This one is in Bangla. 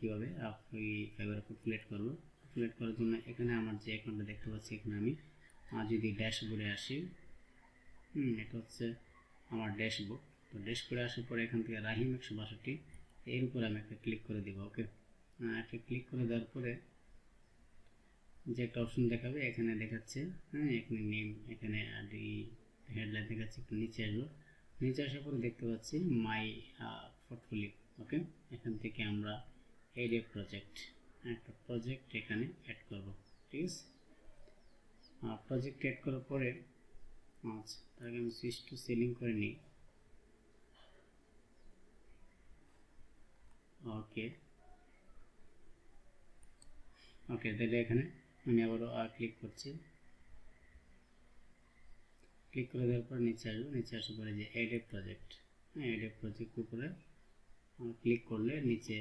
কীভাবে এই ফাইবার পপুলেট করবো। পপুলেট করার জন্য এখানে আমার যে অ্যাকাউন্টটা দেখতে পাচ্ছি, এখানে আমি যদি ড্যাশবোর্ডে আসি, এটা হচ্ছে আমার ড্যাশবোর্ড। তো ড্যাশবোর্ডে আসার পরে এখান থেকে রাহিম 162 এর উপরে আমি একটা ক্লিক করে দেবো। ওকে, একটা ক্লিক করে দেওয়ার পরে যে একটা অপশন দেখাবে, এখানে দেখাচ্ছে এখানে নেম, এখানে হেডলাইন দেখাচ্ছে। একটু নিচে আসবো, নিচে আসার পরে দেখতে পাচ্ছি মাই পোর্টফোলিও। ওকে, এখান থেকে আমরা এড এ প্রজেক্ট, একটা প্রজেক্ট এখানে অ্যাড করব। ঠিক আছে, প্রজেক্ট অ্যাড করার পরে আচ্ছা তার আগে আমি সুইচ টু সেলিং করে নিই। ওকে ওকে, তাহলে এখানে আমি আবারও ক্লিক করছি। ক্লিক করে দেওয়ার পর নিচে আসবো, নিচে আসার পরে যে এড এ প্রজেক্ট, এড এ প্রজেক্ট উপরে ক্লিক করলে নিচে